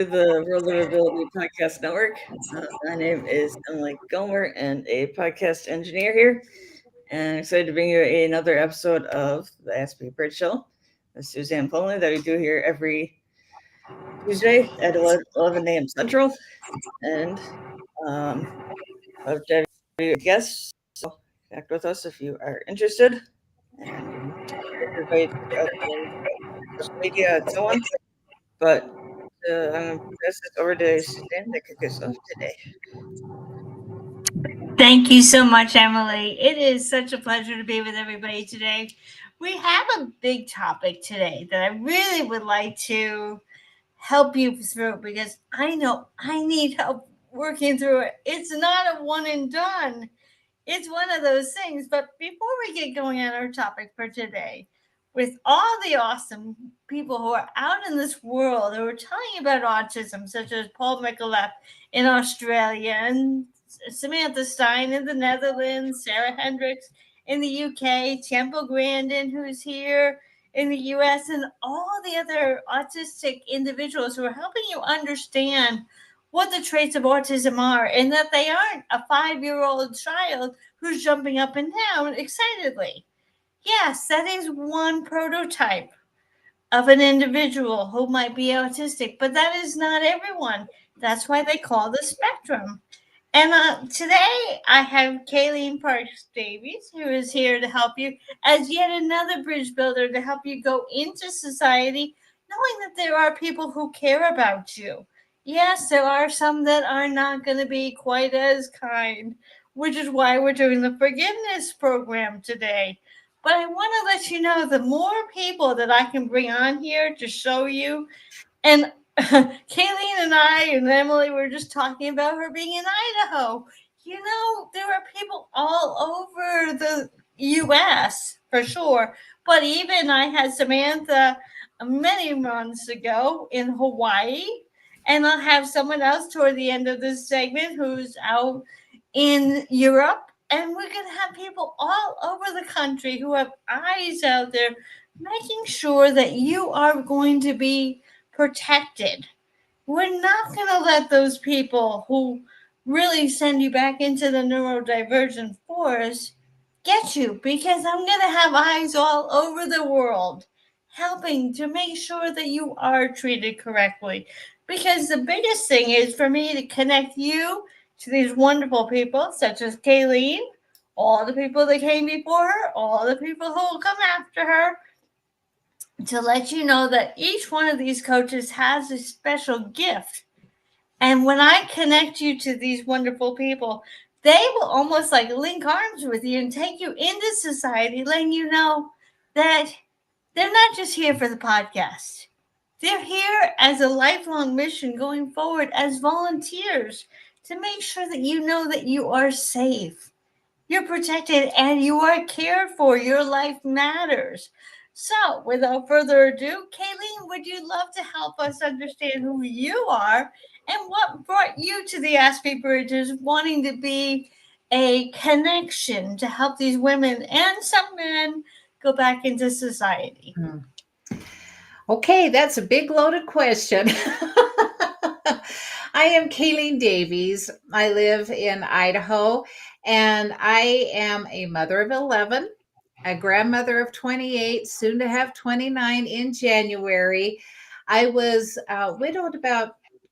The World of Ability Podcast Network. My name is Emily Gomer, and a podcast engineer here. And I'm excited to bring you another episode of the Aspie Bridge Show with Suzanne that we do here every Tuesday at 11 a.m. Central. And I'll have you guests. So connect with us if you are interested. And everybody check out the social media and so on. But I'm going to pass this over to Suzanne to kick us off today. Thank you so much, Emily. It is such a pleasure to be with everybody today. We have a big topic today that I really would like to help you through because I know I need help working through it. It's not a one and done. It's one of those things. But before we get going on our topic for today, with all the awesome people who are out in this world who are telling about autism, such as Paul Micallef in Australia and Samantha Stein in the Netherlands, Sarah Hendricks in the UK, Temple Grandin, who's here in the US, and all the other autistic individuals who are helping you understand what the traits of autism are and that they aren't a 5-year-old child who's jumping up and down excitedly. Yes, that is one prototype of an individual who might be autistic, but that is not everyone. That's why they call the spectrum. And today I have Kayleen Davies, who is here to help you as yet another bridge builder to help you go into society, knowing that there are people who care about you. Yes, there are some that are not going to be quite as kind, which is why we're doing the forgiveness program today. But I want to let you know the more people that I can bring on here to show you, and Kayleen and I and Emily were just talking about her being in Idaho. There are people all over the U.S. for sure. But even I had Samantha many months ago in Hawaii. And I'll have someone else toward the end of this segment who's out in Europe. And we're going to have people all over the country who have eyes out there making sure that you are going to be protected. We're not going to let those people who really send you back into the neurodivergent forest get you, because I'm going to have eyes all over the world helping to make sure that you are treated correctly. Because the biggest thing is for me to connect you to these wonderful people such as Kayleen, all the people that came before her, all the people who will come after her, to let you know that each one of these coaches has a special gift. And when I connect you to these wonderful people, they will almost like link arms with you and take you into society, letting you know that they're not just here for the podcast. They're here as a lifelong mission going forward as volunteers to make sure that you know that you are safe, you're protected, and you are cared for. Your life matters. So, without further ado, Kayleen, would you love to help us understand who you are and what brought you to the Aspie Bridges, wanting to be a connection to help these women and some men go back into society? Okay, that's a big loaded question. I am Kayleen Davies. I live in Idaho, and I am a mother of 11, a grandmother of 28, soon to have 29 in January. I was widowed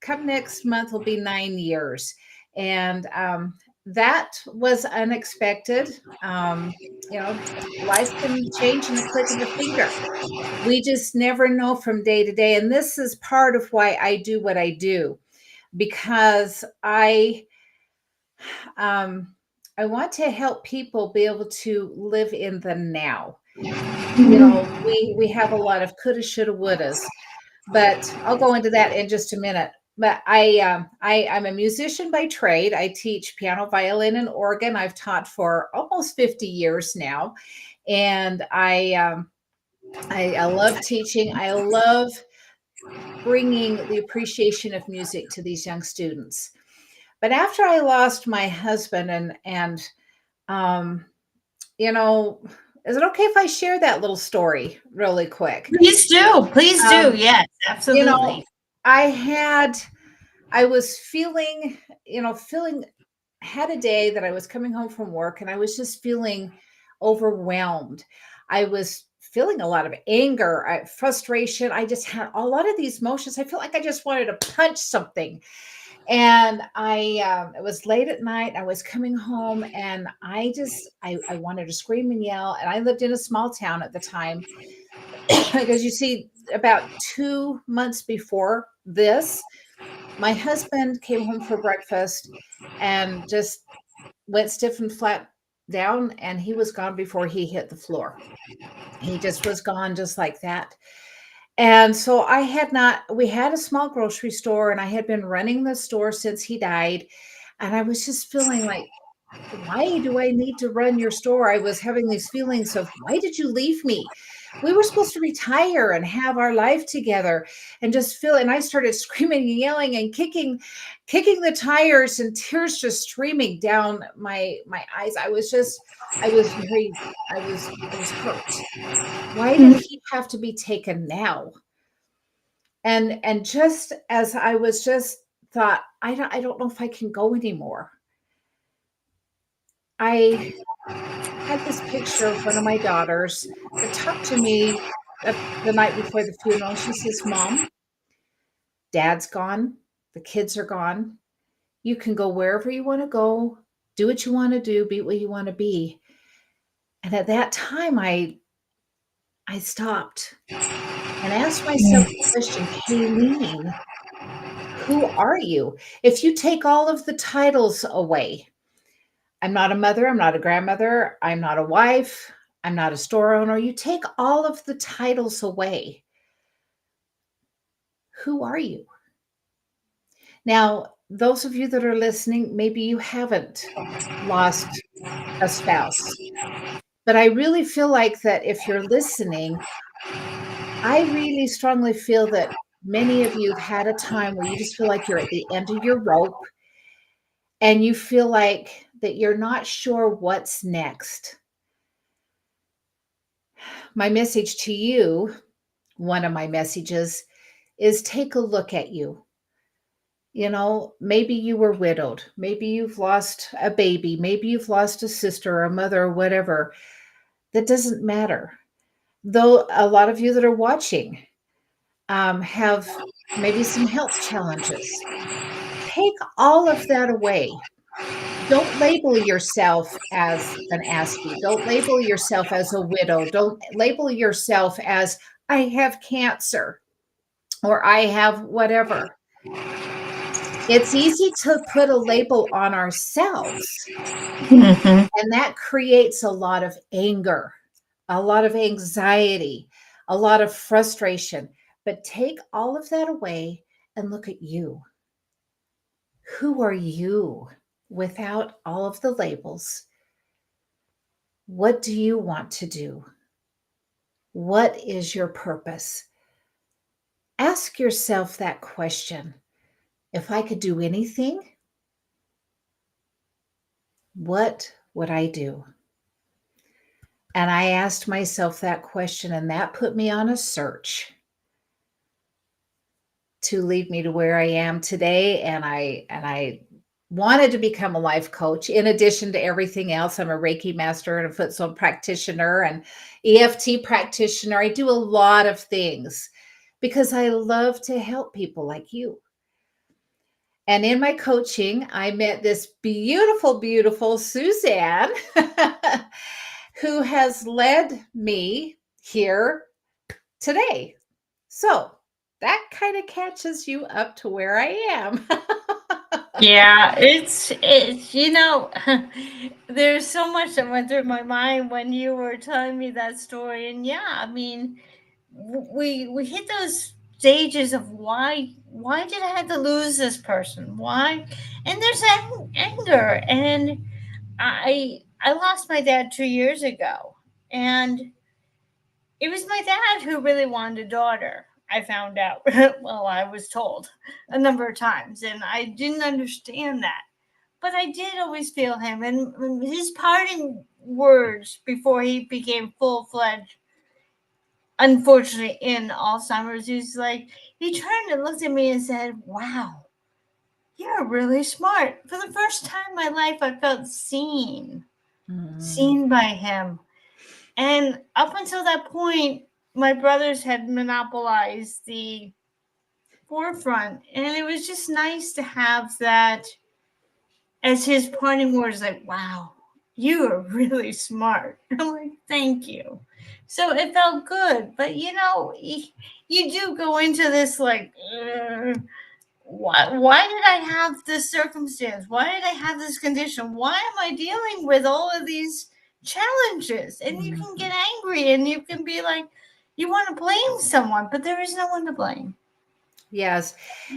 come next month will be 9 years. And that was unexpected. Life can change in the click of a finger. We just never know from day to day. And this is part of why I do what I do, because I want to help people be able to live in the now. We have a lot of coulda, shoulda, wouldas, but I'll go into that in just a minute. But I'm a musician by trade. I teach piano, violin, and organ. I've taught for almost 50 years now, and I love teaching. I love bringing the appreciation of music to these young students. But after I lost my husband, and is it okay if I share that little story really quick? Please do. Please do. Yes, absolutely. I was feeling, had a day that I was coming home from work and I was just feeling overwhelmed. I was feeling a lot of anger, frustration. I just had a lot of these emotions. I felt like I just wanted to punch something. And it was late at night. I was coming home and I wanted to scream and yell. And I lived in a small town at the time because you see, about 2 months before this, my husband came home for breakfast and just went stiff and flat down, and he was gone before he hit the floor. He just was gone just like that. And so we had a small grocery store, and I had been running the store since he died. And I was just feeling like, why do I need to run your store? I was having these feelings of, why did you leave me? We were supposed to retire and have our life together, and and I started screaming and yelling and kicking the tires, and tears just streaming down my eyes. I was very, I was hurt. Why did he have to be taken now? And just as I was just thought, I don't know if I can go anymore. I had this picture of one of my daughters that talked to me the night before the funeral. She says, Mom, Dad's gone. The kids are gone. You can go wherever you want to go, do what you want to do, be what you want to be. And at that time, I stopped and asked myself the question, Kayleen, who are you? If you take all of the titles away, I'm not a mother, I'm not a grandmother, I'm not a wife, I'm not a store owner. You take all of the titles away. Who are you? Now, those of you that are listening, maybe you haven't lost a spouse. But I really feel like that if you're listening, I really strongly feel that many of you have had a time where you just feel like you're at the end of your rope and you feel like that you're not sure what's next. My message to you, one of my messages, is take a look at you. Maybe you were widowed. Maybe you've lost a baby. Maybe you've lost a sister or a mother or whatever. That doesn't matter. Though a lot of you that are watching have maybe some health challenges. Take all of that away. Don't label yourself as an Aspie. Don't label yourself as a widow. Don't label yourself as, I have cancer or I have whatever. It's easy to put a label on ourselves, and that creates a lot of anger, a lot of anxiety, a lot of frustration. But take all of that away and look at you. Who are you without all of the labels? What do you want to do? What is your purpose? Ask yourself that question. If I could do anything, what would I do? And I asked myself that question, and that put me on a search to lead me to where I am today. And I wanted to become a life coach. In addition to everything else, I'm a Reiki master and a foot zone practitioner and EFT practitioner. I do a lot of things because I love to help people like you. And in my coaching, I met this beautiful, beautiful Suzanne who has led me here today. So that kind of catches you up to where I am. Yeah, it's there's so much that went through my mind when you were telling me that story. And yeah, I mean, we hit those stages of why did I have to lose this person? Why? And there's anger. And I lost my dad 2 years ago, and it was my dad who really wanted a daughter. I found out. Well, I was told a number of times, and I didn't understand that. But I did always feel him, and his parting words before he became full fledged unfortunately in Alzheimer's. He turned and looked at me and said, "Wow, you're really smart." For the first time in my life, I felt Mm. seen by him. And up until that point, my brothers had monopolized the forefront. And it was just nice to have that as his parting words, like, "Wow, you are really smart." I'm like, "Thank you." So it felt good. But, you do go into this like, why did I have this circumstance? Why did I have this condition? Why am I dealing with all of these challenges? And you can get angry and you can be like, you want to blame someone, but there is no one to blame. Yes.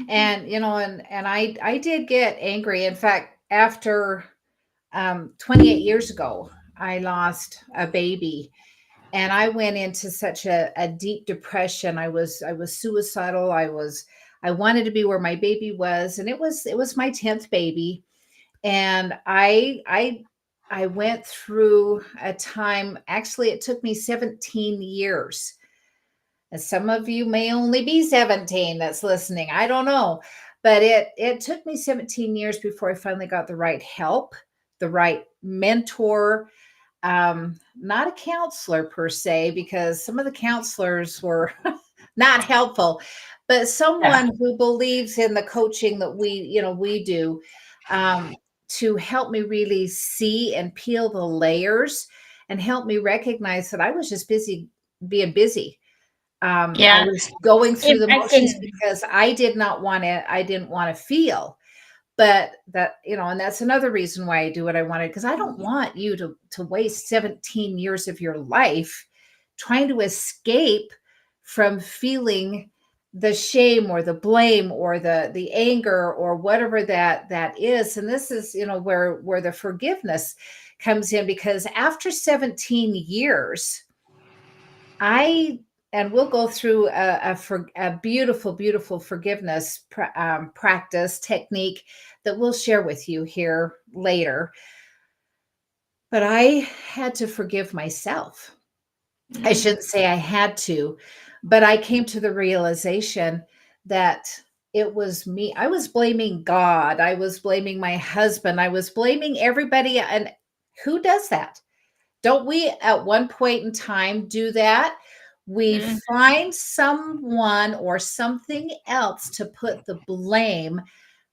And I did get angry. In fact, after 28 years ago, I lost a baby, and I went into such a deep depression. I was suicidal. I wanted to be where my baby was, and it was my 10th baby. And I went through a time. Actually, it took me 17 years. And some of you may only be 17 that's listening. I don't know. But it took me 17 years before I finally got the right help, the right mentor, not a counselor per se, because some of the counselors were not helpful, but Yeah. someone who believes in the coaching that we do, um, to help me really see and peel the layers and help me recognize that I was just busy being busy. I Yeah. was going through If the I motions can, because I didn't want to feel. But and that's another reason why I do what I wanted, because I don't want you to waste 17 years of your life trying to escape from feeling the shame or the blame or the anger or whatever that is. And this is, where the forgiveness comes in, because after 17 years, I and we'll go through a beautiful, beautiful forgiveness practice technique that we'll share with you here later. But I had to forgive myself. I shouldn't say I had to, but I came to the realization that it was me. I was blaming God. I was blaming my husband. I was blaming everybody. And who does that? Don't we at one point in time do that? We mm, find someone or something else to put the blame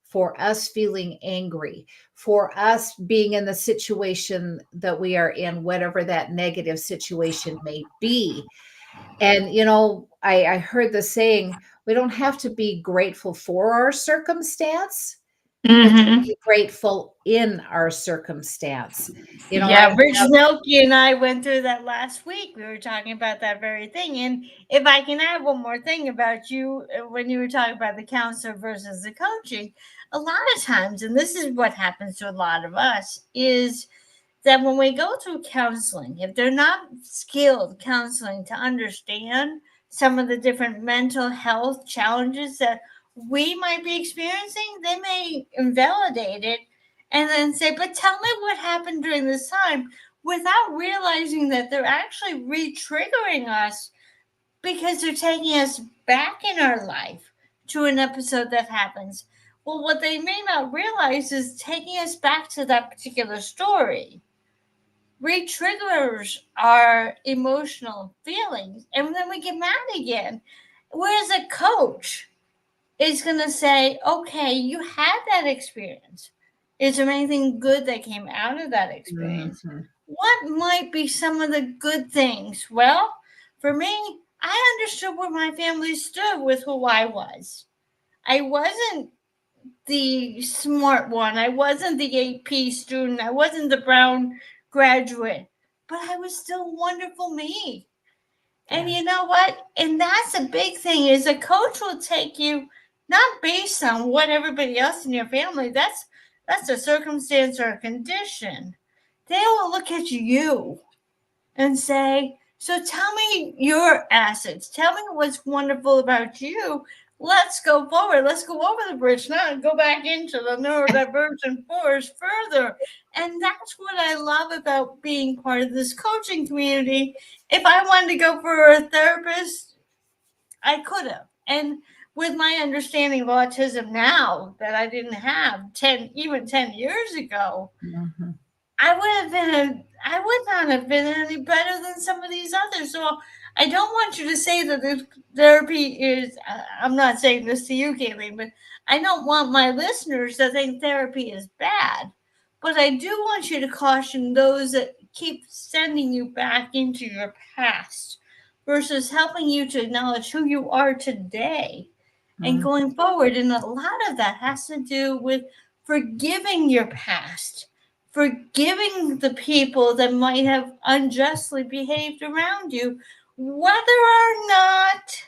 for us feeling angry, for us being in the situation that we are in, whatever that negative situation may be. And, I heard the saying, we don't have to be grateful for our circumstance. We have to mm-hmm. be grateful in our circumstance. I Yeah, Rich Milky and I went through that last week. We were talking about that very thing. And if I can add one more thing about you, when you were talking about the counselor versus the coaching, a lot of times, and this is what happens to a lot of us, is that when we go through counseling, if they're not skilled counseling to understand some of the different mental health challenges that we might be experiencing, they may invalidate it and then say, "But tell me what happened during this time," without realizing that they're actually re triggering us because they're taking us back in our life to an episode that happens. Well, what they may not realize is taking us back to that particular story re-triggers our emotional feelings, and then we get mad again. Whereas a coach is going to say, "Okay, you had that experience. Is there anything good that came out of that experience? Mhm. What might be some of the good things?" Well, for me, I understood where my family stood with who I was. I wasn't the smart one. I wasn't the AP student. I wasn't the Brown graduate, but I was still wonderful me. And Yeah. you know what? And that's a big thing is a coach will take you not based on what everybody else in your family. That's a circumstance or a condition. They will look at you and say, "So tell me your assets. Tell me what's wonderful about you let's go forward. Let's go over the bridge now and go back into the neurodivergent forest further. And that's what I love about being part of this coaching community. If I wanted to go for a therapist, I could have. And with my understanding of autism now that I didn't have 10 years ago, Mhm. I would not have been any better than some of these others. So I don't want you to say that the therapy is. I'm not saying this to you, Kayleen, but I don't want my listeners to think therapy is bad. But I do want you to caution those that keep sending you back into your past versus helping you to acknowledge who you are today and Mhm. going forward. And a lot of that has to do with forgiving your past, forgiving the people that might have unjustly behaved around you, whether or not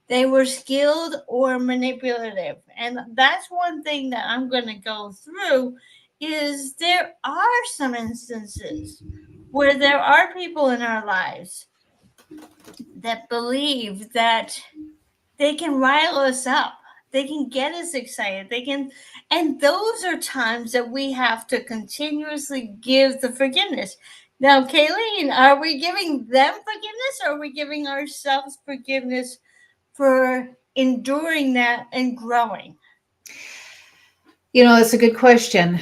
they were skilled or manipulative. And that's one thing that I'm going to go through is there are some instances where there are people in our lives that believe that they can rile us up. They can get us excited. And those are times that we have to continuously give the forgiveness. Now, Kayleen, are we giving them forgiveness or are we giving ourselves forgiveness for enduring that and growing? That's a good question.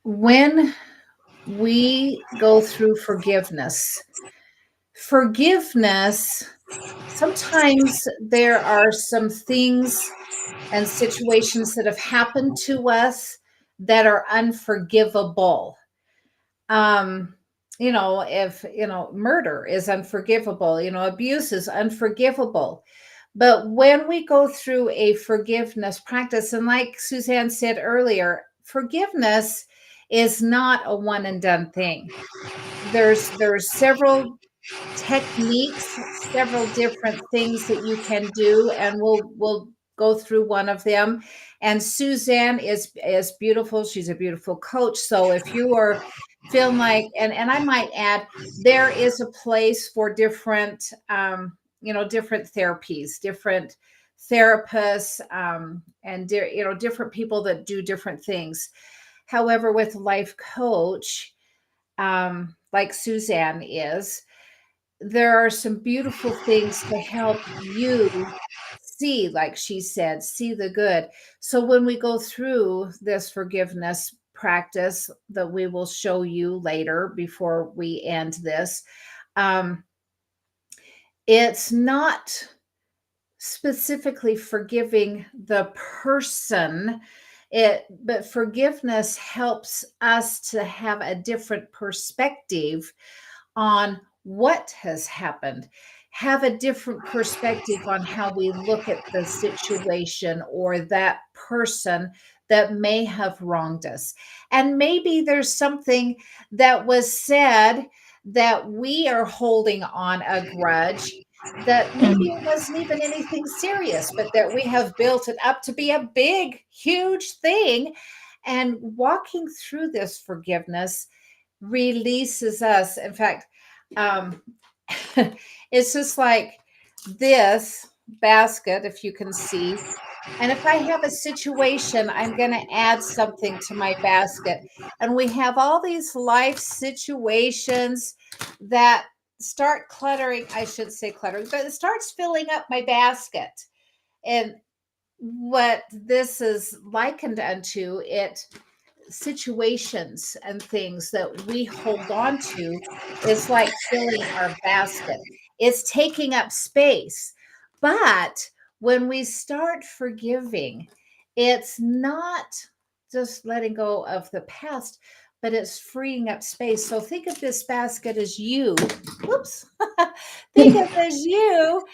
When we go through forgiveness, sometimes there are some things and situations that have happened to us that are unforgivable. Um, if, murder is unforgivable, abuse is unforgivable. But when we go through a forgiveness practice, and like Suzanne said earlier, forgiveness is not a one and done thing. There's several techniques, several different things that you can do, and we'll go through one of them. And Suzanne is beautiful. She's a beautiful coach. So if you are feeling like, and I might add, there is a place for different different therapies, different therapists, and different people that do different things. However, with life coach, like Suzanne is, there are some beautiful things to help you see, like she said, see the good. So when we go through this forgiveness practice that we will show you later before we end this, um, it's not specifically forgiving the person, but forgiveness helps us to have a different perspective on what has happened, have a different perspective on how we look at the situation or that person that may have wronged us. And maybe there's something that was said that we are holding on a grudge, that maybe it wasn't even anything serious, but that we have built it up to be a big, huge thing. And walking through this forgiveness releases us. In fact, um, it's just like this basket, if you can see. And if I have a situation, I'm going to add something to my basket. And we have all these life situations that start cluttering. I shouldn't say cluttering, but it starts filling up my basket. And what this is likened unto, it situations and things that we hold on to is like filling our basket. It's taking up space. But when we start forgiving, it's not just letting go of the past, but it's freeing up space. So think of this basket as you. Whoops. Think of it as you.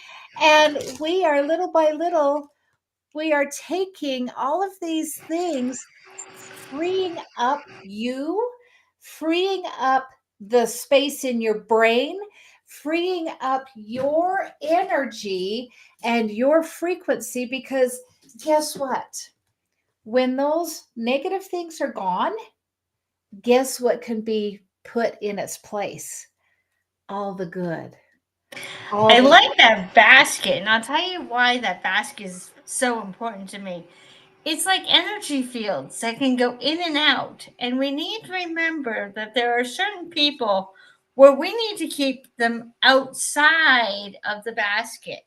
And we are little by little, we are taking all of these things, freeing up you, freeing up the space in your brain, freeing up your energy and your frequency. Because guess what? When those negative things are gone, guess what can be put in its place? All the good. I all the like that basket, and I'll tell you why that basket is so important to me. It's like energy fields that can go in and out, and we need to remember that there are certain people where we need to keep them outside of the basket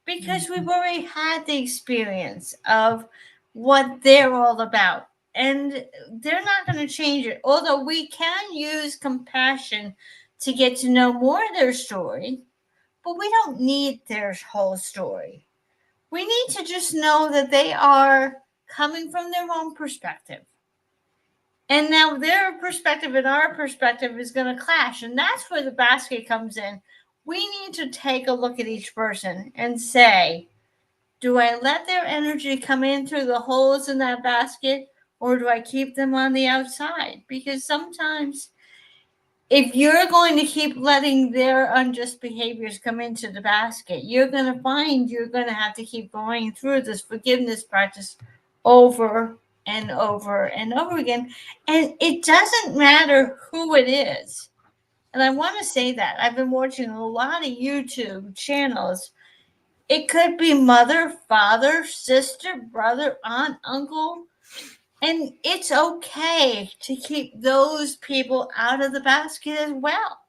because we've already had the experience of what they're all about. And they're not going to change it. Although we can use compassion to get to know more of their story, but we don't need their whole story. We need to just know that they are coming from their own perspective. And now their perspective and our perspective is going to clash. And that's where the basket comes in. We need to take a look at each person and say, do I let their energy come in through the holes in that basket, or do I keep them on the outside? Because sometimes if you're going to keep letting their unjust behaviors come into the basket, you're going to find you're going to have to keep going through this forgiveness practice over and over and over again. And it doesn't matter who it is. And I want to say that I've been watching a lot of YouTube channels. It could be mother, father, sister, brother, aunt, uncle. And it's okay to keep those people out of the basket as well.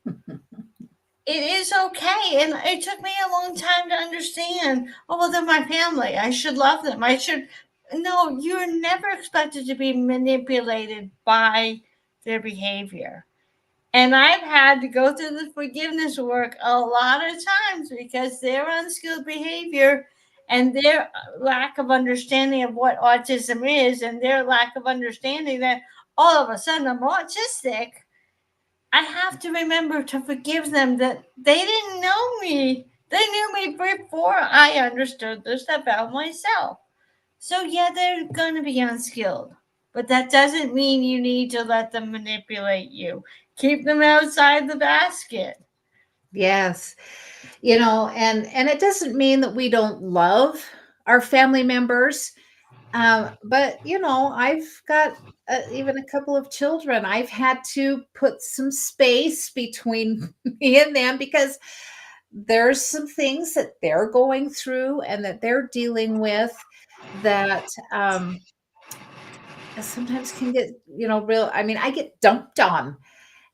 It is okay. And it took me a long time to understand, oh, well, they're my family. I should love them. I should. No, you're never expected to be manipulated by their behavior. And I've had to go through the forgiveness work a lot of times because their unskilled behavior and their lack of understanding of what autism is and their lack of understanding that all of a sudden I'm autistic, I have to remember to forgive them that they didn't know me. They knew me before I understood this about myself. So, yeah, they're going to be unskilled, but that doesn't mean you need to let them manipulate you. Keep them outside the basket. yes, and it doesn't mean that we don't love our family members. But I've got even a couple of children. I've had to put some space between me and them because there's some things that they're going through and that they're dealing with that sometimes can get real. I mean, I get dumped on,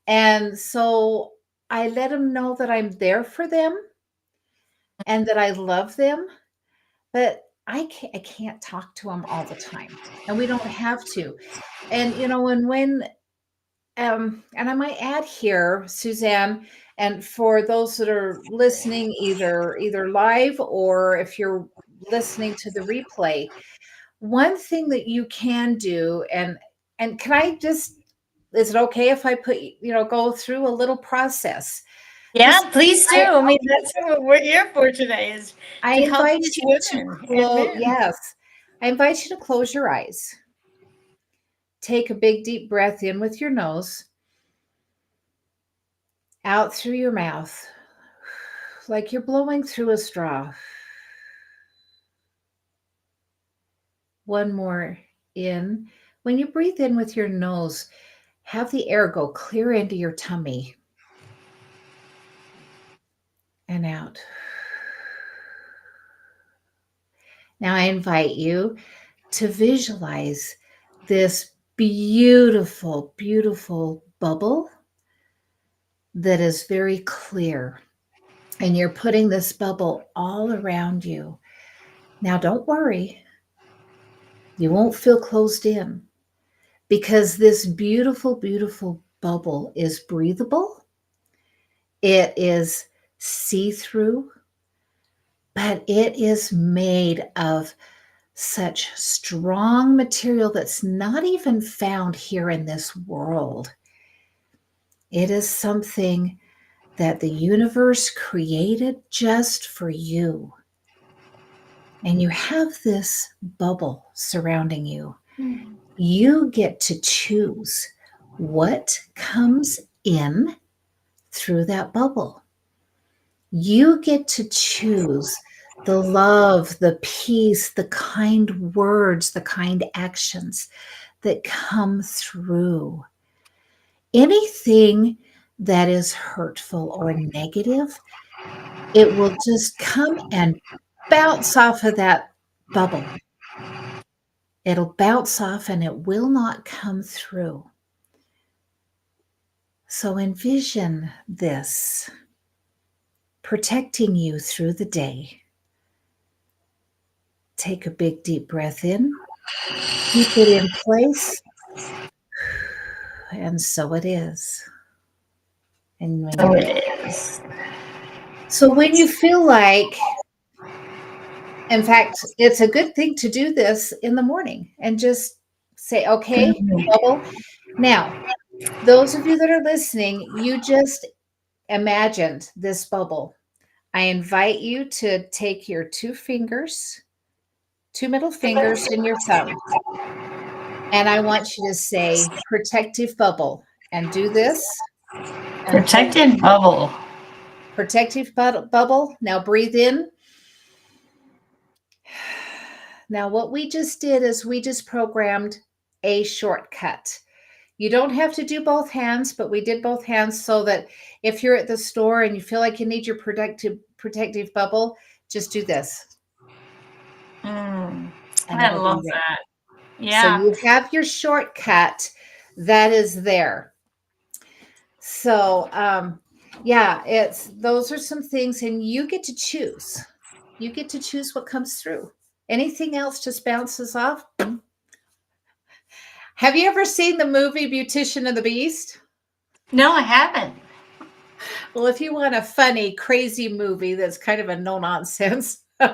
and so I let them know that I'm there for them and that I love them, but I can't talk to them all the time, and we don't have to. And and I might add here, Suzanne, and for those that are listening, either live or if you're listening to the replay, one thing that you can do, and can I just, is it okay if I go through a little process? Yeah, Just please do. I I mean, that's what we're here for today is I to help invite these you to women and close, men. yes, I invite you to close your eyes. Take a big deep breath in with your nose, out through your mouth, like you're blowing through a straw. One more in. When you breathe in with your nose, have the air go clear into your tummy and out. Now I invite you to visualize this beautiful, beautiful bubble that is very clear. And you're putting this bubble all around you. Now, don't worry, you won't feel closed in because this beautiful, beautiful bubble is breathable. It is see through, but it is made of such strong material that's not even found here in this world. It is something that the universe created just for you. And you have this bubble surrounding you. You get to choose what comes in through that bubble. You get to choose the love, the peace, the kind words, the kind actions that come through. Anything that is hurtful or negative, it will just come and bounce off of that bubble. It'll bounce off and it will not come through. So envision this protecting you through the day. Take a big deep breath in, keep it in place, and so it is. And when So you, it is. so when you feel like, in fact, it's a good thing to do this in the morning and just say, okay, bubble. Now, those of you that are listening, you just imagined this bubble. I invite you to take your two middle fingers, and your thumb, and I want you to say protective bubble and do this. And Protected bubble. protective bubble. Now breathe in. Now, what we just did is we just programmed a shortcut. You don't have to do both hands, but we did both hands so that if you're at the store and you feel like you need your protective bubble, just do this. And I it'll love be there. that. So Yeah. you have your shortcut that is there. So yeah, those are some things, and you get to choose. You get to choose what comes through. Anything else just bounces off. Have you ever seen the movie Beautician and the Beast? No, I haven't. Well, if you want a funny, crazy movie that's kind of a no nonsense, you'll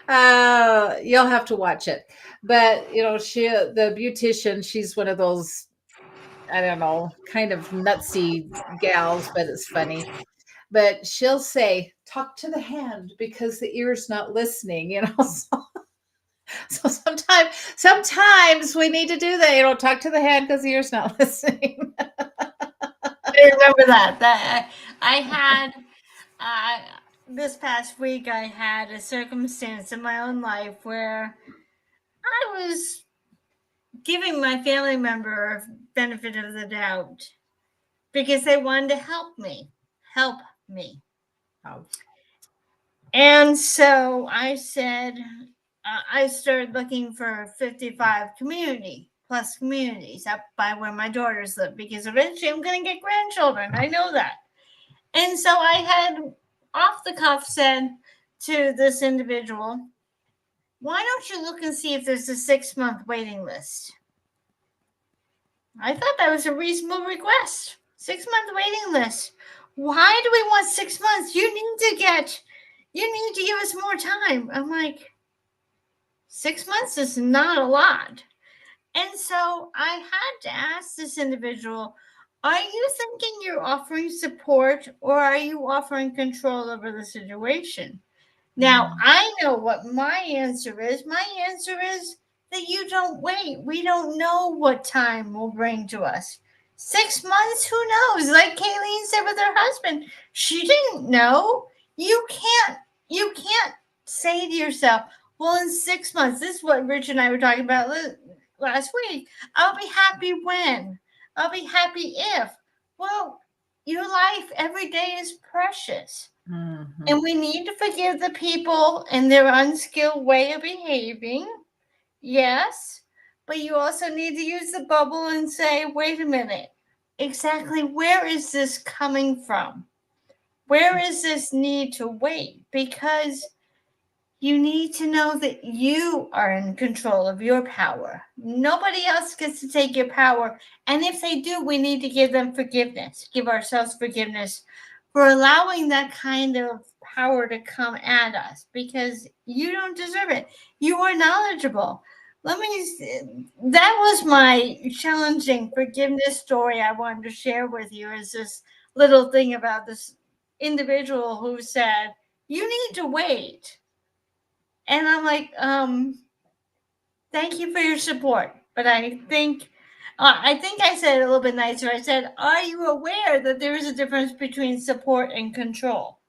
have to watch it. But the beautician, she's one of those, I don't know, kind of nutsy gals, but it's funny. But she'll say, "Talk to the hand because the ear's not listening." So sometimes we need to do that. Talk to the hand because the ear's not listening. I remember that. I had this past week. I had a circumstance in my own life where I was giving my family member benefit of the doubt because they wanted to help me. Oh. And so I said, I started looking for 55 plus communities up by where my daughters live, because eventually I'm going to get grandchildren. I know that. And so I had off the cuff said to this individual, why don't you look and see if there's a 6-month waiting list? I thought that was a reasonable request. 6-month waiting list. Why do we want 6 months? You need to give us more time. I'm like, 6 months is not a lot. And so I had to ask this individual, are you thinking you're offering support or are you offering control over the situation? Now, I know what my answer is. My answer is that you don't wait. We don't know what time will bring to us. 6 months, who knows? Like Kayleen said with her husband, she didn't know. You can't say to yourself, well, in 6 months, this is what Rich and I were talking about last week. I'll be happy when. I'll be happy if. Well, your life every day is precious. Mm-hmm. And we need to forgive the people and their unskilled way of behaving. Yes. But you also need to use the bubble and say, wait a minute. Exactly where is this coming from? Where is this need to wait? Because you need to know that you are in control of your power. Nobody else gets to take your power. And if they do, we need to give them forgiveness, give ourselves forgiveness for allowing that kind of power to come at us, because you don't deserve it. You are knowledgeable. That was my challenging forgiveness story I wanted to share with you, is this little thing about this individual who said, you need to wait. And I'm like, thank you for your support. But I think I said it a little bit nicer. I said, are you aware that there is a difference between support and control?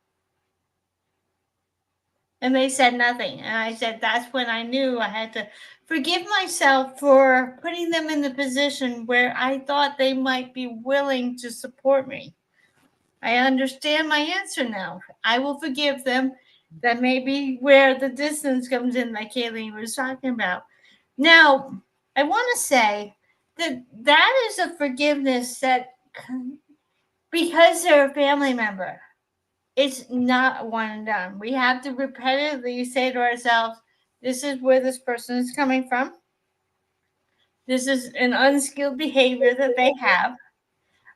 And they said nothing. And I said, that's when I knew I had to forgive myself for putting them in the position where I thought they might be willing to support me. I understand my answer now. I will forgive them. That may be where the distance comes in, like Kayleen was talking about. Now, I want to say that that is a forgiveness that, because they're a family member, it's not one and done. We have to repetitively say to ourselves, this is where this person is coming from. This is an unskilled behavior that they have.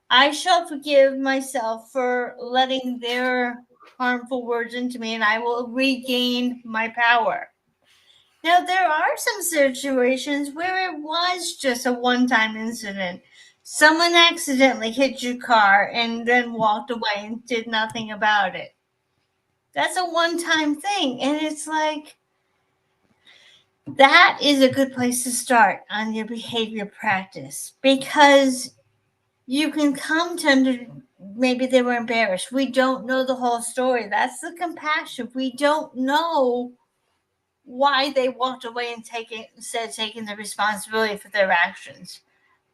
I shall forgive myself for letting their harmful words into me, and I will regain my power. Now, there are some situations where it was just a one time incident. Someone accidentally hit your car and then walked away and did nothing about it. That's a one time thing. And it's like, that is a good place to start on your behavior practice, because you can come to maybe they were embarrassed. We don't know the whole story. That's the compassion. We don't know why they walked away and taking the responsibility for their actions.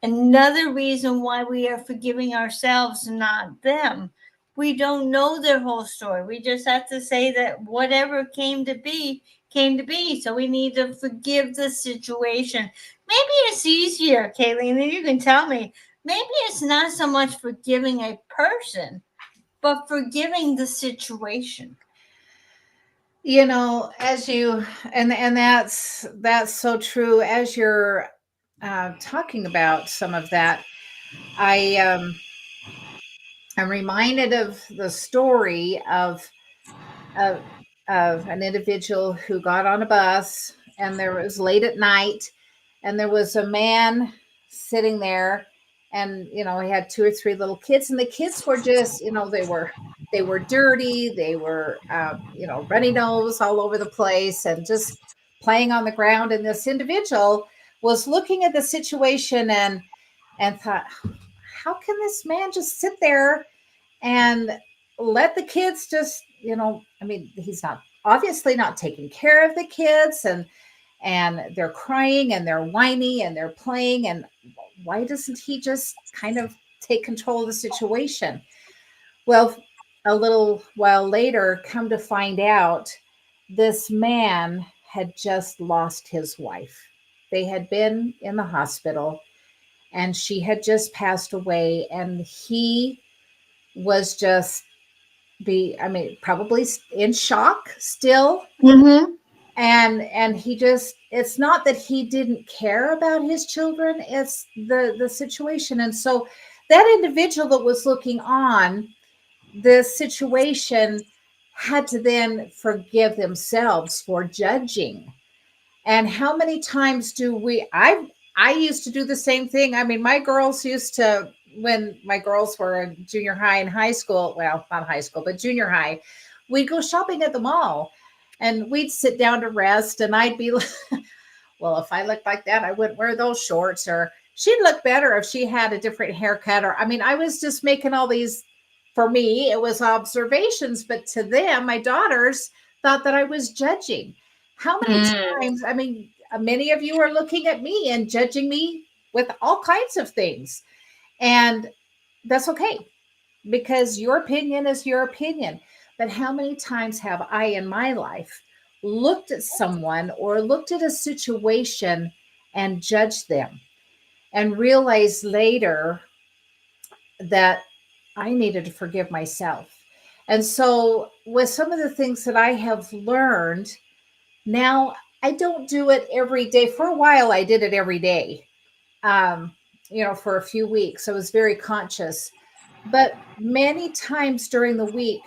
Another reason why we are forgiving ourselves and not them. We don't know their whole story. We just have to say that whatever came to be, came to be. So we need to forgive the situation. Maybe it's easier, Kayleen, and you can tell me. Maybe it's not so much forgiving a person, but forgiving the situation. As you and that's so true. As you're talking about some of that, I I'm reminded of the story of of an individual who got on a bus, and there was late at night, and there was a man sitting there, and he had two or three little kids, and the kids were just they were dirty, they were runny nose all over the place and just playing on the ground. And this individual was looking at the situation and thought, how can this man just sit there and let the kids just, I mean, he's not obviously not taking care of the kids, and they're crying and they're whiny and they're playing, and why doesn't he just kind of take control of the situation? Well, a little while later, come to find out, this man had just lost his wife. They had been in the hospital, and she had just passed away, and he was just probably in shock still. Mm-hmm. And he just, it's not that he didn't care about his children, it's the situation. And so that individual that was looking on the situation had to then forgive themselves for judging. And how many times do I used to do the same thing. I mean, my girls used to, when my girls were in junior high and high school, well, not high school, but junior high, we'd go shopping at the mall, and we'd sit down to rest, and I'd be like, well, if I looked like that, I wouldn't wear those shorts, or she'd look better if she had a different haircut. Or, I mean, I was just making all these, for me, it was observations, but to them, my daughters thought that I was judging. How many times, I mean, many of you are looking at me and judging me with all kinds of things. And that's okay, because your opinion is your opinion. But how many times have I in my life looked at someone or looked at a situation and judged them, and realized later that I needed to forgive myself? And so with some of the things that I have learned now, I don't do it every day. For a while, I did it every day. For a few weeks, I was very conscious. But many times during the week,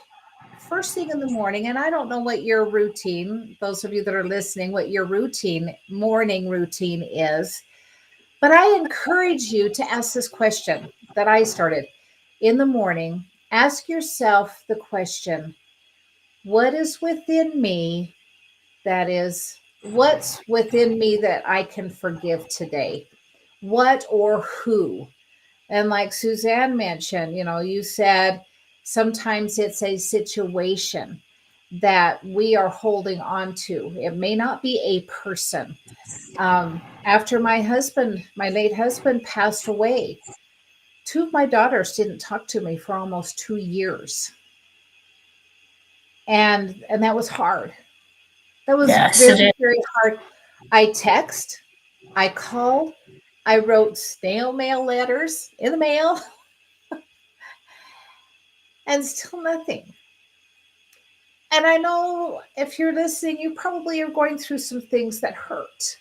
first thing in the morning, and I don't know what your routine, those of you that are listening, what your morning routine is, but I encourage you to ask this question that I started in the morning. Ask yourself the question, what is within me what's within me that I can forgive today? What or who? And like Suzanne mentioned, you said sometimes it's a situation. that we are holding on to. It may not be a person. After my late husband passed away, two of my daughters didn't talk to me for almost 2 years. And that was hard. That was Yes, it very, is. very hard. I text, I called, I wrote snail mail letters in the mail, and still nothing. And I know if you're listening, you probably are going through some things that hurt.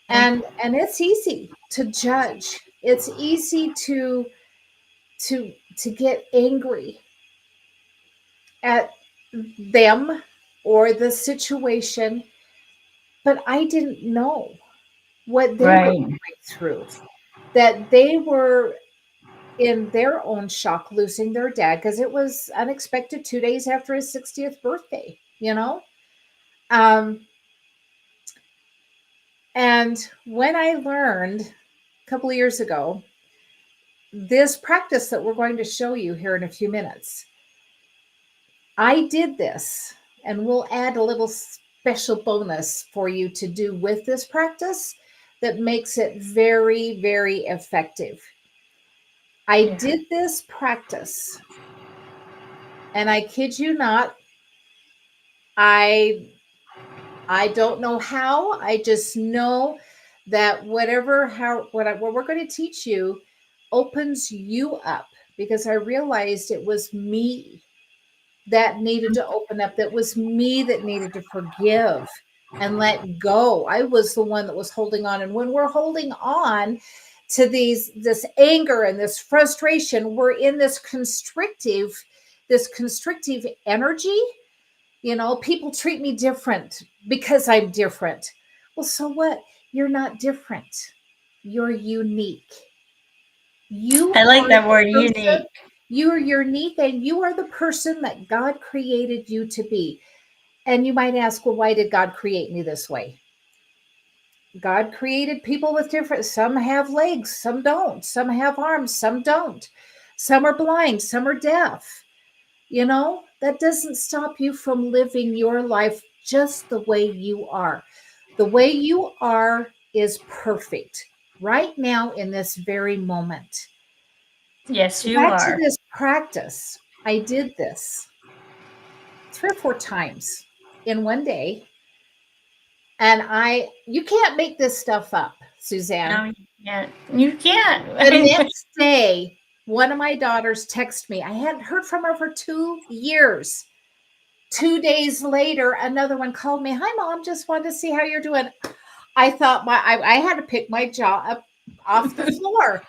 And it's easy to judge. It's easy to get angry at them or the situation, but I didn't know what they were Right. going through. That they were in their own shock losing their dad because it was unexpected 2 days after his 60th birthday, you know? Um, and when I learned a couple of years ago, this practice that we're going to show you here in a few minutes, I did this, and we'll add a little special bonus for you to do with this practice that makes it very, very effective. I did this practice, and I kid you not, I don't know how. I just know that what we're going to teach you opens you up, because I realized it was me that needed to open up. That was me that needed to forgive and let go. I was the one that was holding on. And when we're holding on to this anger and this frustration, we're in this constrictive energy. You know, people treat me different because I'm different. Well, so what? You're not different. You're unique. I like that word, unique. You are unique, and you are the person that God created you to be. And you might ask, well, why did God create me this way? God created people with different, some have legs, some don't. Some have arms, some don't. Some are blind, some are deaf. You know, that doesn't stop you from living your life just the way you are. The way you are is perfect right now in this very moment. Yes, you Back to are. this practice. I did this 3 or 4 times in one day. And you can't make this stuff up, Suzanne. No, you can't. You can't. The next day, one of my daughters texted me. I hadn't heard from her for 2 years. 2 days later, another one called me. Hi, Mom. Just wanted to see how you're doing. I thought I had to pick my jaw up off the floor.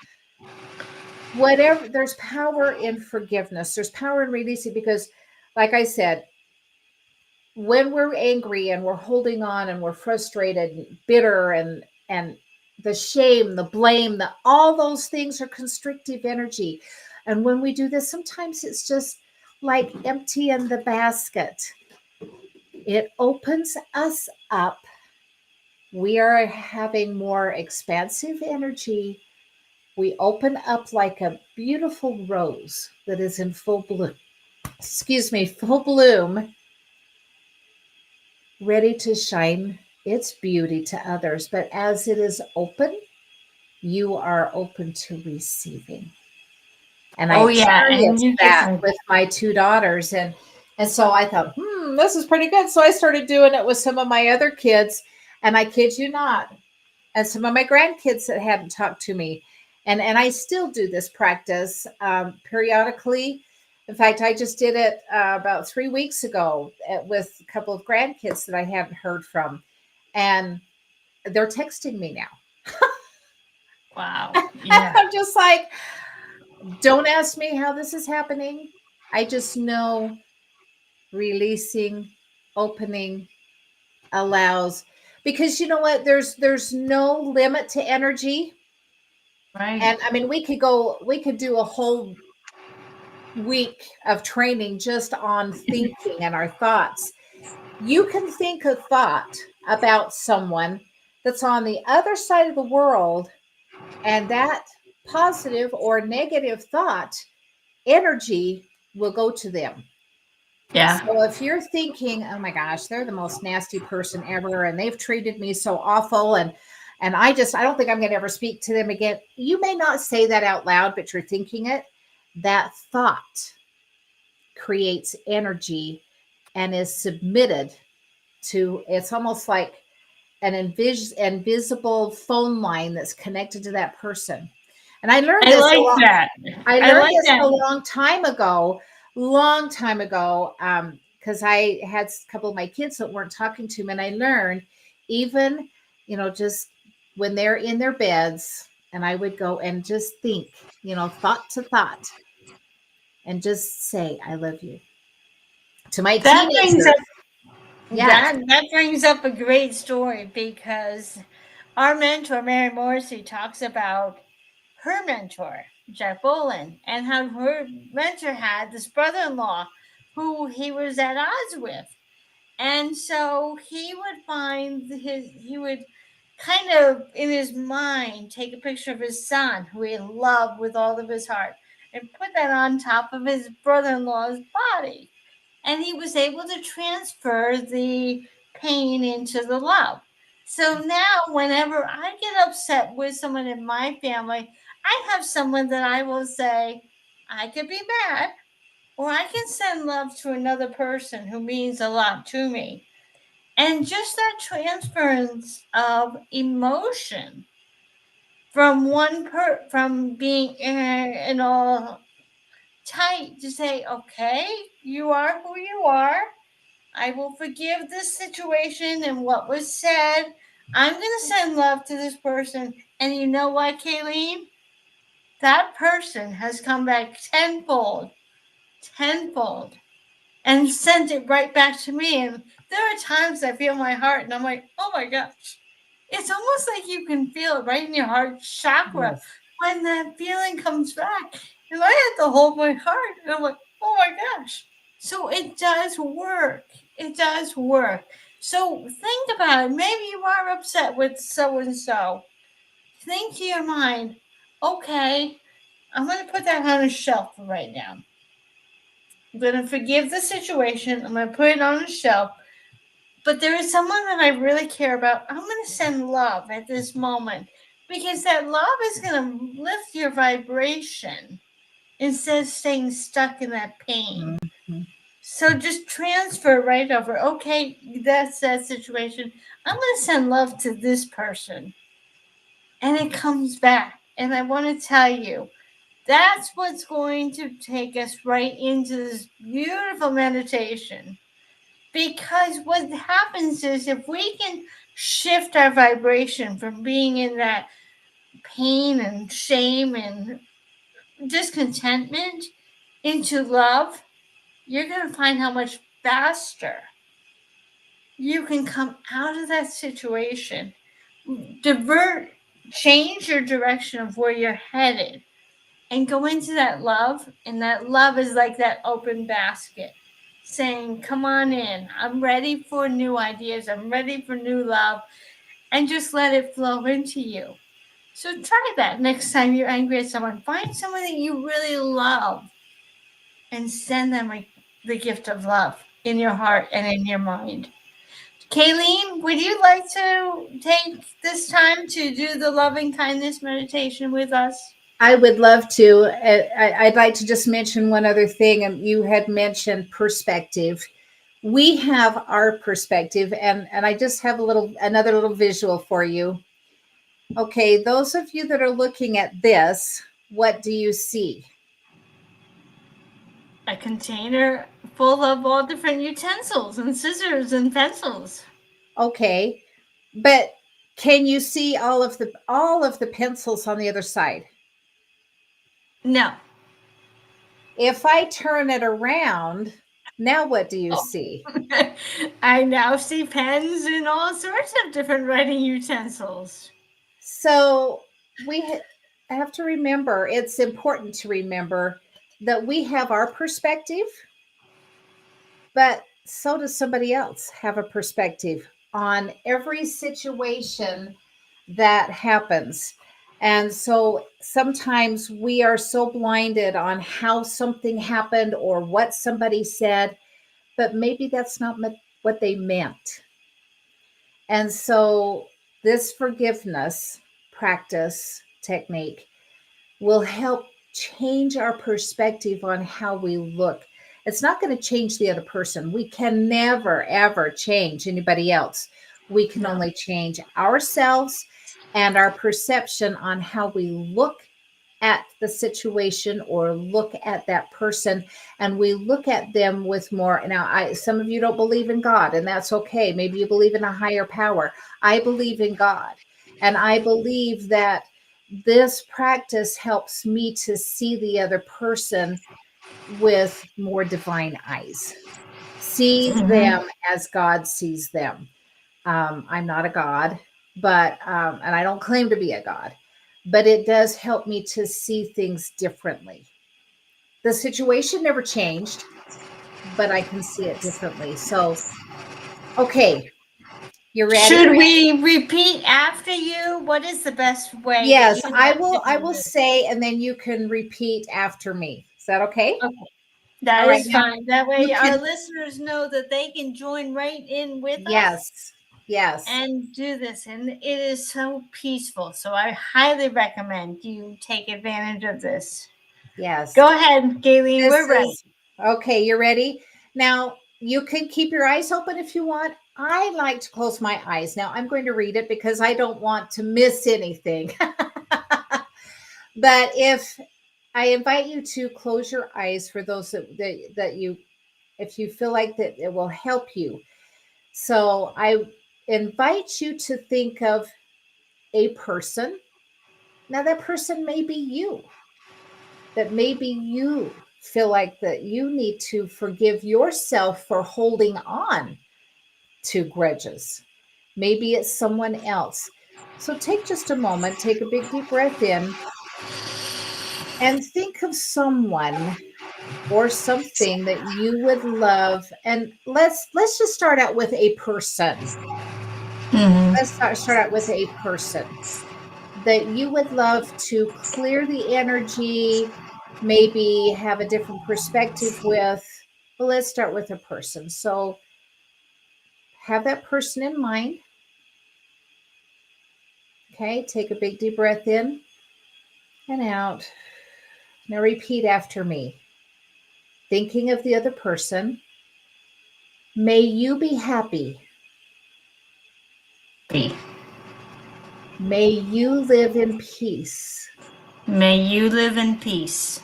Whatever, there's power in forgiveness. There's power in releasing, because, like I said, when we're angry and we're holding on and we're frustrated, and bitter, and the shame, the blame, all those things are constrictive energy. And when we do this, sometimes it's just like emptying the basket. It opens us up. We are having more expansive energy. We open up like a beautiful rose that is in full bloom. Full bloom, ready to shine its beauty to others. But as it is open, you are open to receiving. And I Oh, yeah, and experienced you get that some. with my two daughters. And so I thought, this is pretty good. So I started doing it with some of my other kids. And I kid you not, and some of my grandkids that hadn't talked to me. And I still do this practice periodically. In fact, I just did it about 3 weeks ago with a couple of grandkids that I hadn't heard from. And they're texting me now. Wow. Yeah. I'm just like, don't ask me how this is happening. I just know releasing, opening allows, because you know what? There's no limit to energy. Right. And I mean, we could do a whole week of training just on thinking and our thoughts. You can think a thought about someone that's on the other side of the world, and that positive or negative thought energy will go to them. Yeah. So if you're thinking, oh my gosh, they're the most nasty person ever and they've treated me so awful and I don't think I'm going to ever speak to them again. You may not say that out loud, but you're thinking it. That thought creates energy and is submitted to, it's almost like an invisible phone line that's connected to that person. And I learned I this a like lot. that. I I learned like this that. a long time ago, because I had a couple of my kids that weren't talking to me, and I learned even, just when they're in their beds, and I would go and just think, thought to thought, and just say, "I love you" to my That brings teenager. up Yes. that brings up a great story because our mentor Mary Morrissey talks about her mentor Jack Boland and how her mentor had this brother-in-law who he was at odds with. And so he would kind of in his mind take a picture of his son, who he loved with all of his heart, and put that on top of his brother in law's body. And he was able to transfer the pain into the love. So now, whenever I get upset with someone in my family, I have someone that I will say, I could be mad, or I can send love to another person who means a lot to me. And just that transference of emotion from from being all tight to say, okay, you are who you are. I will forgive this situation and what was said. I'm going to send love to this person. And you know what, Kayleen? That person has come back tenfold, and sent it right back to me. And there are times I feel my heart and I'm like, oh my gosh. It's almost like you can feel it right in your heart chakra Yes. when that feeling comes back. And I had to hold my heart and I'm like, oh my gosh. So it does work. It does work. So think about it. Maybe you are upset with so and so. Think to your mind, okay, I'm going to put that on a shelf for right now. I'm going to forgive the situation. I'm going to put it on a shelf. But there is someone that I really care about. I'm going to send love at this moment because that love is going to lift your vibration instead of staying stuck in that pain. Mhm. So just transfer right over. Okay, that's that situation. I'm going to send love to this person. And it comes back. And I want to tell you, that's what's going to take us right into this beautiful meditation. Because what happens is if we can shift our vibration from being in that pain and shame and discontentment into love, you're going to find how much faster you can come out of that situation, divert, change your direction of where you're headed, and go into that love. And that love is like that open basket saying, come on in. I'm ready for new ideas. I'm ready for new love. And just let it flow into you. So try that next time you're angry at someone. Find someone that you really love and send them the gift of love in your heart and in your mind. Kayleen, would you like to take this time to do the loving kindness meditation with us? I would love to. I'd like to just mention one other thing. You had mentioned perspective. We have our perspective, and I just have another little visual for you. Okay, those of you that are looking at this, what do you see? A container full of all different utensils and scissors and pencils. Okay, but can you see all of the pencils on the other side? No. If I turn it around, now what do you Oh. see? I now see pens and all sorts of different writing utensils. So have to remember, it's important to remember that we have our perspective, but so does somebody else have a perspective on every situation that happens. And so sometimes we are so blinded on how something happened or what somebody said, but maybe that's not what they meant. And so this forgiveness practice technique will help change our perspective on how we look. It's not going to change the other person. We can never, ever change anybody else. We can No. only change ourselves and our perception on how we look at the situation or look at that person, and we look at them with more. Now, some of you don't believe in God, and that's okay. Maybe you believe in a higher power. I believe in God, and I believe that this practice helps me to see the other person with more divine eyes, see them as God sees them. I'm not a God, but and I don't claim to be a God, but it does help me to see things differently. The situation never changed, but I can see it differently. So, okay, you ready? Should we repeat after you? What is the best way? Yes, that you I like will. to I do will this? say, and then you can repeat after me. Is that okay? Okay, that All right. is Now fine. That you way, our can. listeners know that they can join right in with us Yes. Yes. and do this. And it is so peaceful. So I highly recommend you take advantage of this. Yes. Go ahead, Kayleen. This We're ready. is okay. You're ready. Now you can keep your eyes open if you want. I like to close my eyes. Now I'm going to read it because I don't want to miss anything. But I invite you to close your eyes for those that you, if you feel like that it will help you. So I invite you to think of a person. Now that person may be you. That maybe you feel like that you need to forgive yourself for holding on to grudges. Maybe it's someone else. So take just a moment, take a big deep breath in, and think of someone or something that you would love. And let's just start out with a person. Let's start out with a person that you would love to clear the energy, maybe have a different perspective with. But let's start with a person. So have that person in mind. Okay, take a big deep breath in and out. Now repeat after me. Thinking of the other person, may you be happy. May you live in peace. May you live in peace.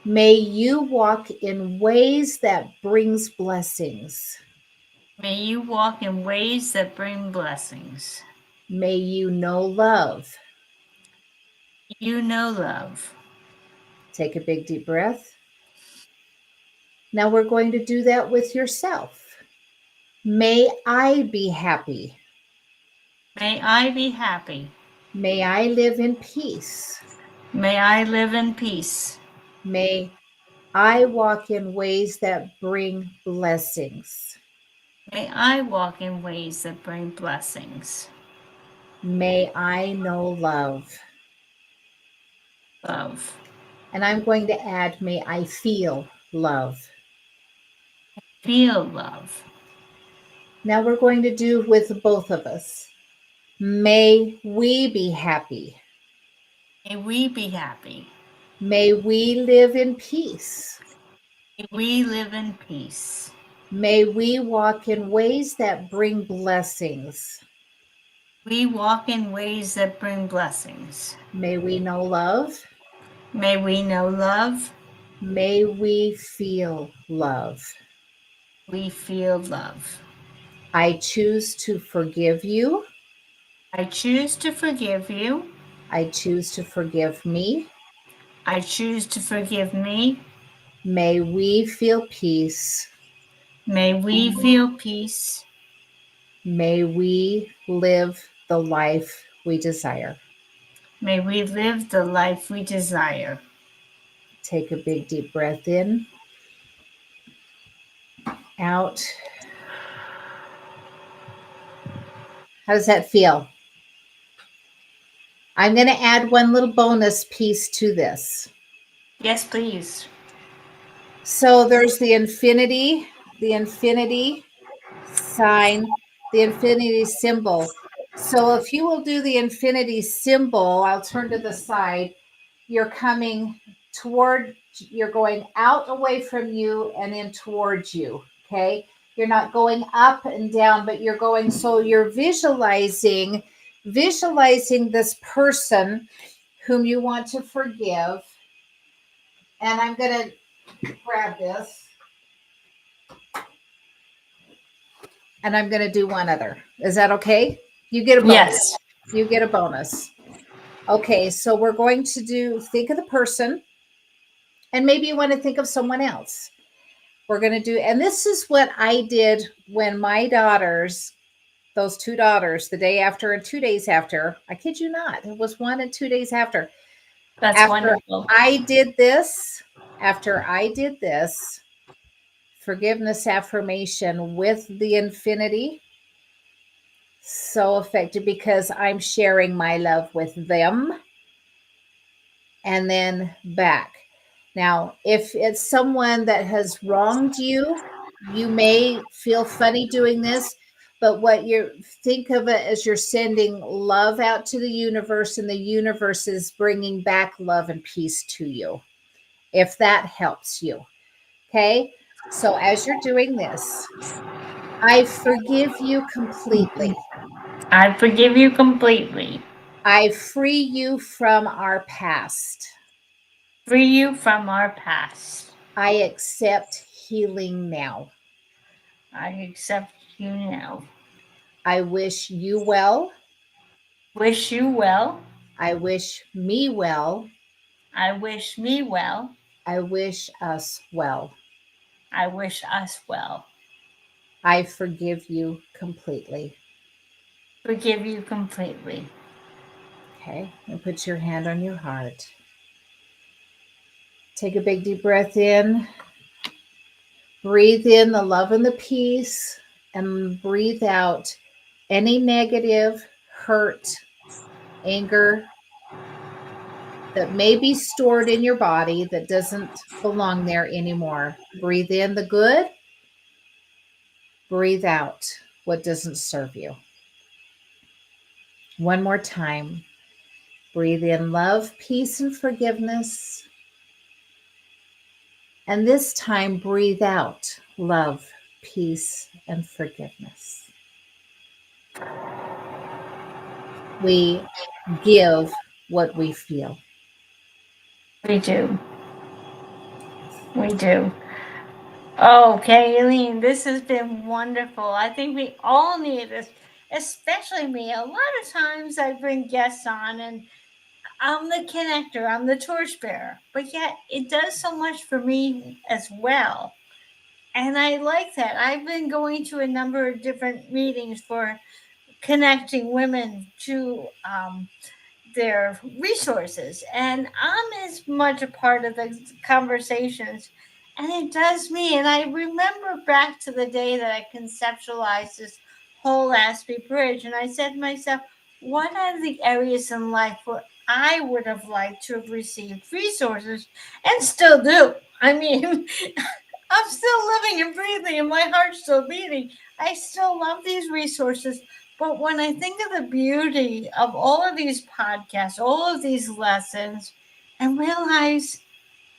May you walk in ways that brings blessings. May you walk in ways that bring blessings. May you know love. You know love. Take a big deep breath. Now we're going to do that with yourself. May I be happy. May I be happy. May I live in peace. May I live in peace. May I walk in ways that bring blessings. May I walk in ways that bring blessings. May I know love. Love. And I'm going to add, may I feel love. Feel love. Now we're going to do with both of us. May we be happy. May we be happy. May we live in peace. May we live in peace. May we walk in ways that bring blessings. We walk in ways that bring blessings. May we know love. May we know love. May we feel love. We feel love. I choose to forgive you. I choose to forgive you. I choose to forgive me. I choose to forgive me. May we feel peace. May we feel peace. May we live the life we desire. May we live the life we desire. Take a big deep breath in, out. How does that feel? I'm going to add one little bonus piece to this. Yes, please. So there's the infinity the infinity sign, the infinity symbol. So if you will do the infinity symbol, I'll turn to the side. You're coming toward, you're going out away from you and in towards you. Okay. You're not going up and down, but you're going, so you're visualizing this person whom you want to forgive. And I'm going to grab this. And I'm going to do one other. Is that okay? You get a bonus. Yes. You get a bonus. Okay, so we're going to think of the person, and maybe you want to think of someone else. We're going to do, and this is what I did when my daughters, those two daughters, the day after and 2 days after, I kid you not, it was 1 and 2 days after. That's wonderful. After I did this forgiveness affirmation with the infinity, so effective because I'm sharing my love with them and then back. Now, if it's someone that has wronged you, you may feel funny doing this, but what you think of it as you're sending love out to the universe, and the universe is bringing back love and peace to you, if that helps you. Okay. So as you're doing this, I forgive you completely. I forgive you completely. I free you from our past. Free you from our past. I accept healing now. I accept you now. I wish you well. Wish you well. I wish me well. I wish me well. I wish us well. I wish us well. I forgive you completely. Forgive you completely. Okay, and put your hand on your heart. Take a big deep breath in. Breathe in the love and the peace, and breathe out any negative, hurt, anger that may be stored in your body that doesn't belong there anymore. Breathe in the good. Breathe out what doesn't serve you. One more time. Breathe in love, peace, and forgiveness. And this time, breathe out love, peace, and forgiveness. We give what we feel. We do. We do. Oh, Kayleen, this has been wonderful. I think we all need this, especially me. A lot of times I bring guests on and I'm the connector, I'm the torchbearer, but yet it does so much for me as well. And I like that. I've been going to a number of different meetings for connecting women to their resources, and I'm as much a part of the conversations, and it does me. And I remember back to the day that I conceptualized this whole Aspie Bridge, and I said to myself, what are the areas in life where I would have liked to have received resources, and still do? I mean, I'm still living and breathing and my heart's still beating. I still love these resources. But when I think of the beauty of all of these podcasts, all of these lessons, and realize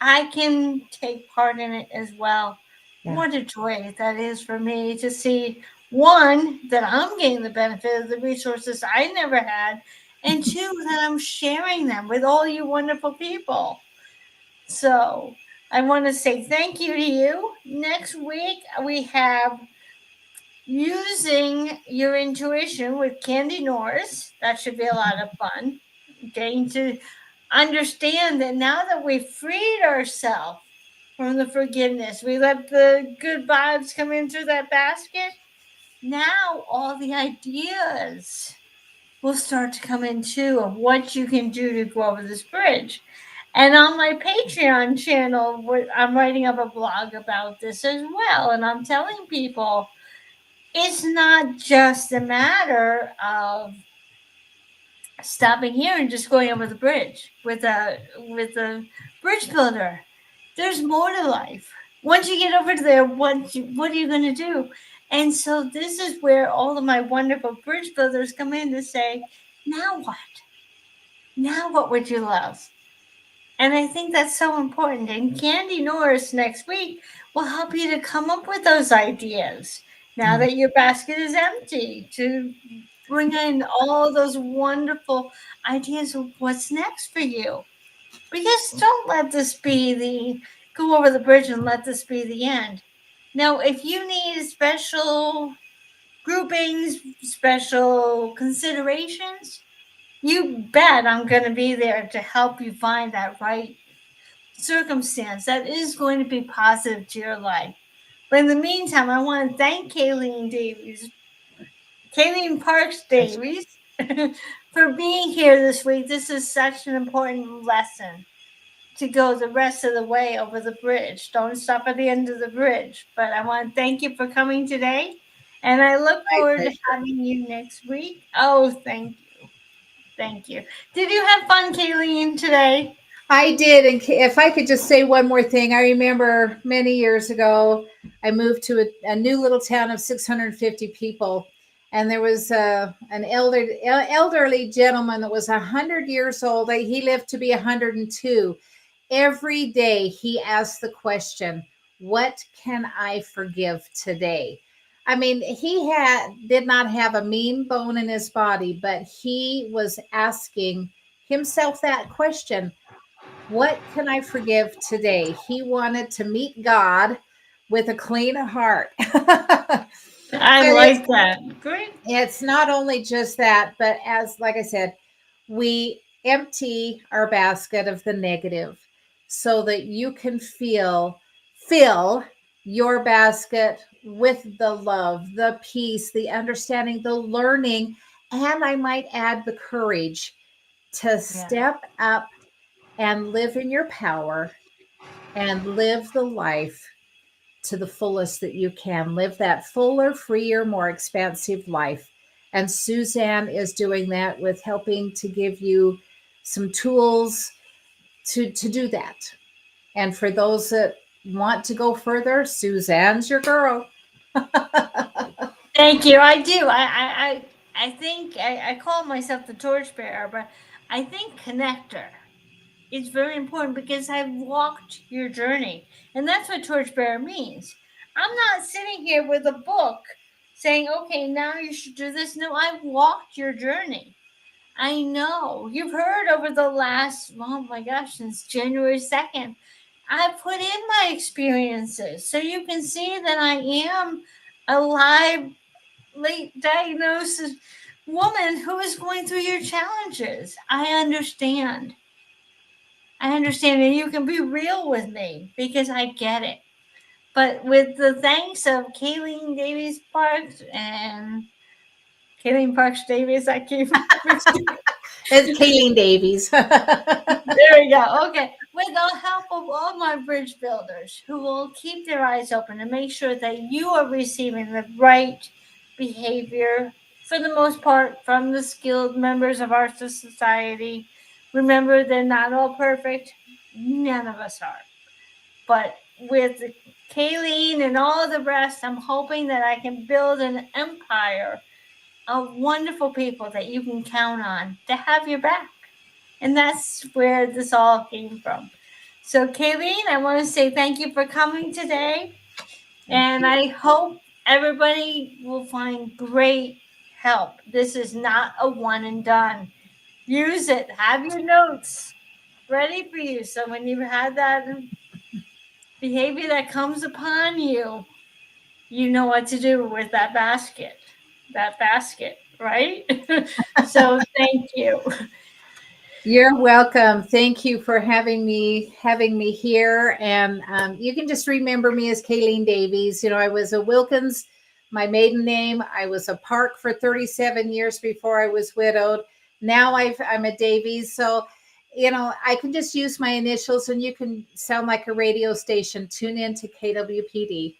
I can take part in it as well, what a joy that is for me to see, one, that I'm getting the benefit of the resources I never had, and two, that I'm sharing them with all you wonderful people. So I want to say thank you to you. Next week, we have using your intuition with Candy Norris. That should be a lot of fun. Getting to understand that now that we've freed ourselves from the forgiveness, we let the good vibes come in through that basket. Now all the ideas will start to come in too of what you can do to go over this bridge. And on my Patreon channel, I'm writing up a blog about this as well. And I'm telling people it's not just a matter of stopping here and just going over the bridge with a bridge builder. There's more to life. Once you get over there, what are you going to do? And so this is where all of my wonderful bridge builders come in to say, now what? Now what would you love? And I think that's so important. And Candy Norris next week will help you to come up with those ideas now that your basket is empty, to bring in all those wonderful ideas of what's next for you. Because don't let this be the go over the bridge and let this be the end. Now, if you need special groupings, special considerations, you bet I'm going to be there to help you find that right circumstance that is going to be positive to your life. But in the meantime, I want to thank Kayleen Parks Davies, for being here this week. This is such an important lesson to go the rest of the way over the bridge. Don't stop at the end of the bridge. But I want to thank you for coming today. And I look forward to having you next week. Oh, thank you. Thank you. Did you have fun, Kayleen, today? I did. And if I could just say one more thing, I remember many years ago, I moved to a new little town of 650 people. And there was an elderly gentleman that was 100 years old. He lived to be 102. Every day he asked the question, what can I forgive today? I mean, did not have a mean bone in his body, but he was asking himself that question. What can I forgive today? He wanted to meet God with a clean heart. I like that. Great. It's not only just that, but like I said, we empty our basket of the negative so that you can fill your basket with the love, the peace, the understanding, the learning, and I might add the courage to step up and live in your power and live the life to the fullest that you can. Live that fuller, freer, more expansive life. And Suzanne is doing that with helping to give you some tools to do that. And for those that want to go further, Suzanne's your girl. Thank you. I do. I think I call myself the torchbearer, but I think connector is very important because I've walked your journey. And that's what torchbearer means. I'm not sitting here with a book saying, okay, now you should do this. No, I've walked your journey. I know. You've heard over the last, oh my gosh, since January 2nd, I've put in my experiences. So you can see that I am a live, late diagnosis woman who is going through your challenges. I understand. And you can be real with me because I get it. But with the thanks of Kayleen Davies Parks and Kayleen Parks Davies, I keep It's Kayleen Davies. there we go. Okay. With the help of all my bridge builders who will keep their eyes open and make sure that you are receiving the right behavior for the most part from the skilled members of our society. Remember, they're not all perfect. None of us are. But with Kayleen and all the rest, I'm hoping that I can build an empire of wonderful people that you can count on to have your back. And that's where this all came from. So, Kayleen, I want to say thank you for coming today. And I hope everybody will find great help. This is not a one and done. Use it. Have your notes ready for you. So when you've had that behavior that comes upon you, you know what to do with that basket, right? So thank you. You're welcome. Thank you for having me here. And you can just remember me as Kayleen Davies. You know, I was a Wilkins, my maiden name. I was a Park for 37 years before I was widowed. Now I'm a Davies. So, you know, I can just use my initials and you can sound like a radio station. Tune in to KWPD.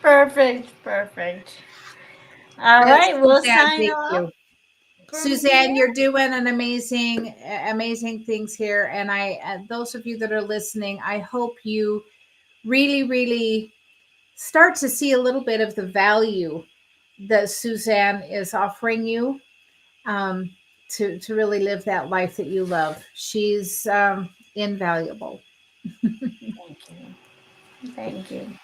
Perfect. All right, we'll sign off. Suzanne, you're doing an amazing things here. And those of you that are listening, I hope you really start to see a little bit of the value that Suzanne is offering you, um, to really live that life that you love. She's invaluable. Thank you. Thank you.